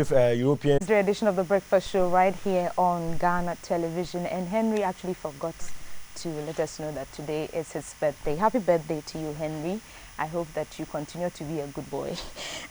European. The edition of the breakfast show right here on Ghana Television, and Henry actually forgot to let us know that today is his birthday. Happy birthday to you, Henry. I hope that you continue to be a good boy.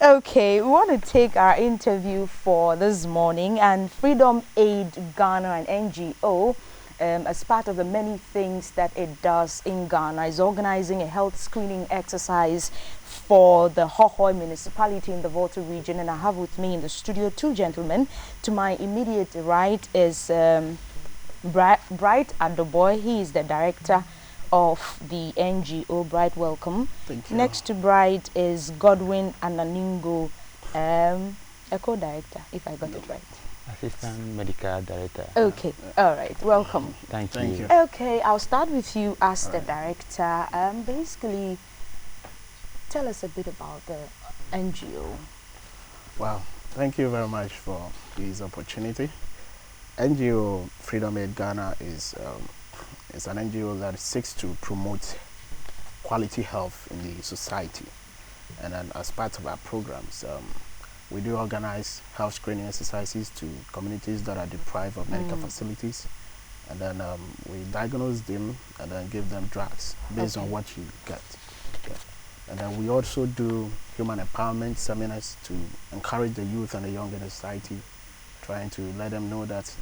Okay, we want to take our interview for this morning, and Freedom-Aid Ghana, an NGO, as part of the many things that it does in Ghana, is organizing a health screening exercise for the Hohoe municipality in the Volta region. And I have with me in the studio two gentlemen. To my immediate right is Bright Adoboy. He is the director of the NGO. Bright, welcome. Thank you. Next to Bright is Godwin Ananingo, a co-director, if I got it right. Assistant Medical Director. Okay, all right, welcome. Thank you. Okay, I'll start with you as the director. Basically, tell us a bit about the NGO. Wow, thank you very much for this opportunity. NGO Freedom-Aid Ghana is an NGO that seeks to promote quality health in the society. And then as part of our programs, we do organize health screening exercises to communities that are deprived of medical facilities. And then we diagnose them and then give them drugs based on what you get. Yeah. And then we also do human empowerment seminars to encourage the youth and the young in the society, trying to let them know that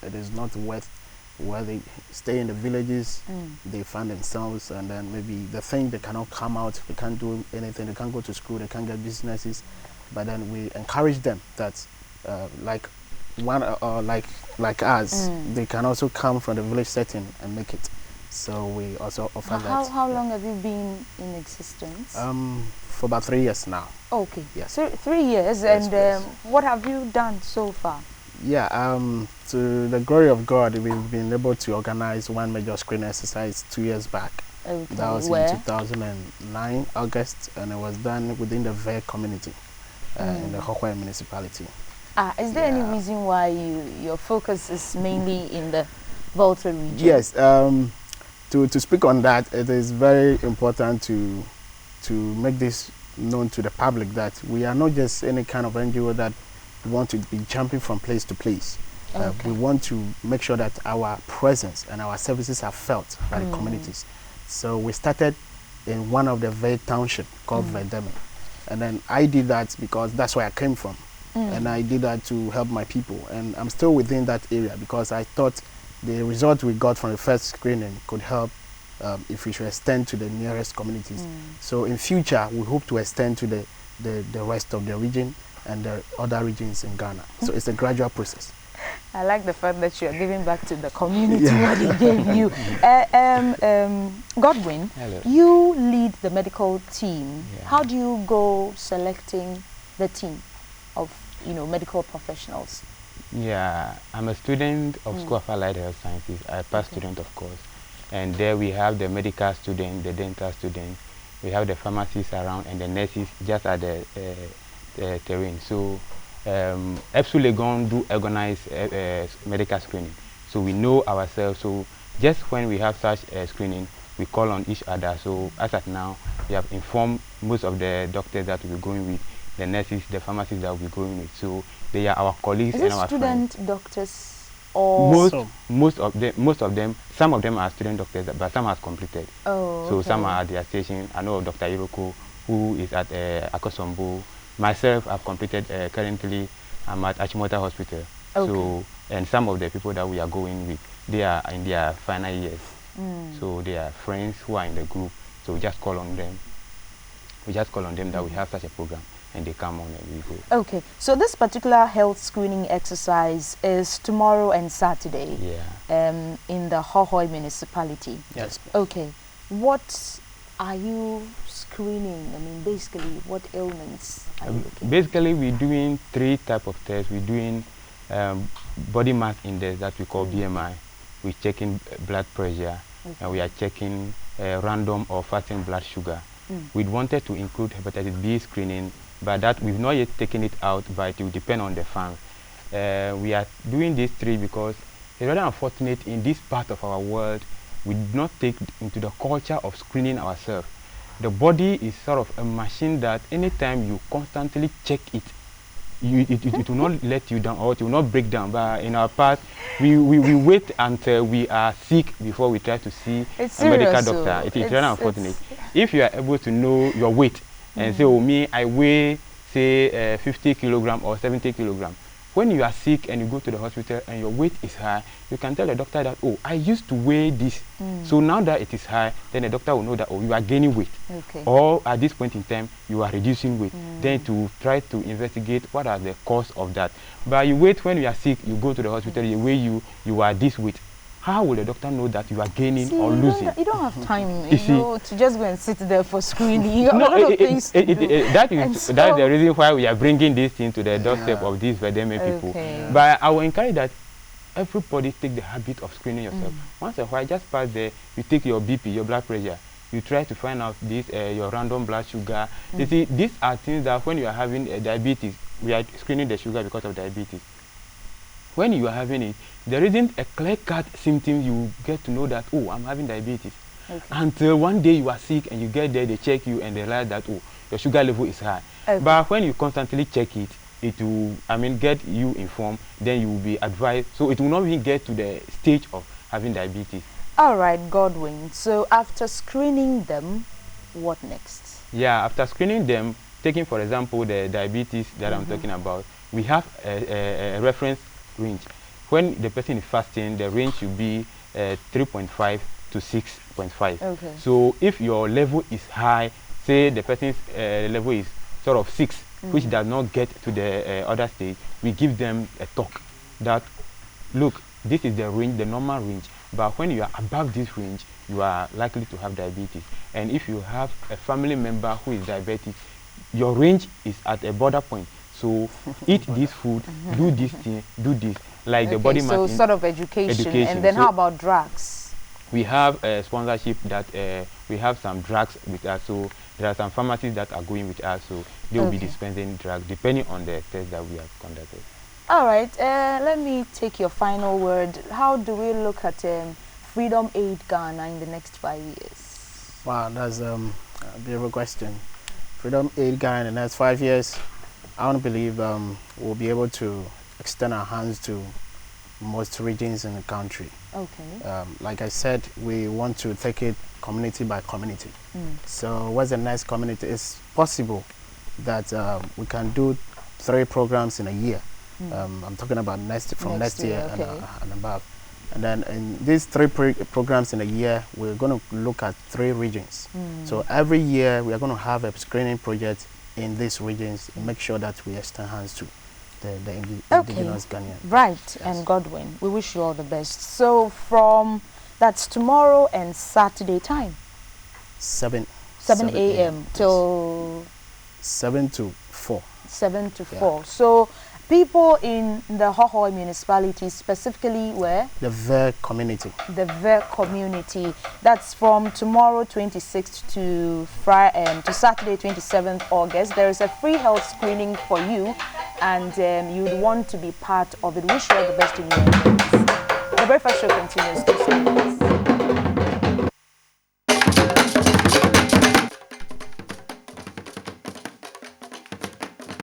it is not worth where they stay in the villages, they find themselves, and then maybe the thing they cannot come out, they can't do anything, they can't go to school, they can't get businesses. But then we encourage them that like us, they can also come from the village setting and make it. So we also offer that. How long have you been in existence? For about 3 years now. Okay. Yes. So 3 years, Yes, and yes. what have you done so far? Yeah, to the glory of God, we've been able to organize one major screening exercise 2 years back. Okay. That was Where? in 2009, August, and it was done within the F.A.G community in the Hohoe municipality. Is there any reason why your focus is mainly in the Volta region? Yes, to speak on that, it is very important to make this known to the public that we are not just any kind of NGO that want to be jumping from place to place. Okay. We want to make sure that our presence and our services are felt by the communities. So we started in one of the F.A.G township called Verdemi. And then I did that because that's where I came from. And I did that to help my people. And I'm still within that area because I thought the result we got from the first screening could help if we should extend to the nearest communities. So in future, we hope to extend to the rest of the region and the other regions in Ghana. So it's a gradual process. I like the fact that you are giving back to the community what they gave you. Godwin, Hello. you lead the medical team. Yeah. How do you go selecting the team of medical professionals? Yeah, I'm a student of School of Allied Health Sciences. I pass student, of course. And there we have the medical student, the dental student, we have the pharmacists around, and the nurses just at the terrain. So F.A.G do organize medical screening. So we know ourselves. So just when we have such screening, we call on each other. So as at now, we have informed most of the doctors that we're going with, the nurses, the pharmacists that we're going with. So they are our colleagues and our friends. Student doctors or most of them, some of them are student doctors, but some have completed. Oh, so okay. some are at their station. I know of Dr. Iroko, who is at Akosombo. Myself, I've completed currently. I'm at Achimota Hospital. Okay. So, and some of the people that we are going with, they are in their final years. So they are friends who are in the group. So we just call on them. We just call on them that we have such a program, and they come on and we go. Okay, so this particular health screening exercise is tomorrow and Saturday. Yeah. In the Hohoe municipality. Yes. Okay, what are you screening? I mean, basically, what ailments are you looking at? Basically, we're doing 3 types of tests. We're doing body mass index that we call BMI. We're checking blood pressure, and we are checking random or fasting blood sugar. We wanted to include hepatitis B screening but that we've not yet taken it out, but it will depend on the farm. We are doing these 3 because it's rather unfortunate in this part of our world, we do not take into the culture of screening ourselves. The body is sort of a machine that anytime you constantly check it, it will not let you down, or it will not break down. But in our past, we wait until we are sick before we try to see a medical doctor. It is rather unfortunate. If you are able to know your weight and say, oh, me, I weigh, say, 50 kilogram or 70 kilogram. When you are sick and you go to the hospital and your weight is high, you can tell the doctor that, oh, I used to weigh this. So now that it is high, then the doctor will know that, oh, you are gaining weight. Okay. Or at this point in time, you are reducing weight. Then to try to investigate what are the cause of that. But you wait when you are sick, you go to the hospital, they weigh you, you are this weight. How will the doctor know that you are gaining or losing? You don't have time, you know, to just go and sit there for screening. No, that is the reason why we are bringing this thing to the doorstep of these Vedeme people. But I will encourage that everybody take the habit of screening yourself. Once in a while, just pass there, you take your BP, your blood pressure. You try to find out this, your random blood sugar. You see, these are things that when you are having diabetes, we are screening the sugar because of diabetes. When you are having it, there isn't a clear-cut symptom you get to know that, oh, I'm having diabetes. Until one day you are sick and you get there, they check you and they realize that, oh, your sugar level is high. But when you constantly check it, it will, get you informed, then you will be advised. So it will not even get to the stage of having diabetes. All right, Godwin. So after screening them, what next? Yeah, after screening them, taking, for example, the diabetes that I'm talking about, we have a reference range. When the person is fasting, the range should be 3.5 to 6.5. So if your level is high, say the person's level is sort of 6, which does not get to the other stage, we give them a talk that, look, this is the range, the normal range, but when you are above this range, you are likely to have diabetes. And if you have a family member who is diabetic, your range is at a border point. So eat this food, do this thing, do this. Like the body so sort of education. And then so how about drugs? We have a sponsorship that we have some drugs with us. So there are some pharmacies that are going with us. So they will be dispensing drugs depending on the test that we have conducted. All right. Let me take your final word. How do we look at Freedom-Aid Ghana in the next 5 years? Wow, that's a beautiful question. Freedom-Aid Ghana in the next 5 years, I want to believe we'll be able to extend our hands to most regions in the country. Like I said, we want to take it community by community. So what's the next community? It's possible that we can do 3 programs in a year. I'm talking about next year and above. And then in these 3 programs in a year, we're going to look at 3 regions. So every year we are going to have a screening project in these regions and make sure that we extend hands to the indigenous Ghanaians. Right, yes. And Godwin, we wish you all the best. So that's tomorrow and Saturday time? 7 a.m. till? 7 to 4. 7 to 4. So people in the Hohoe municipality, specifically where? The Ver community. The Ver community. That's from tomorrow 26th to Saturday 27th August. There is a free health screening for you, and you would want to be part of it. Wish you all the best in your endeavors. The breakfast show continues.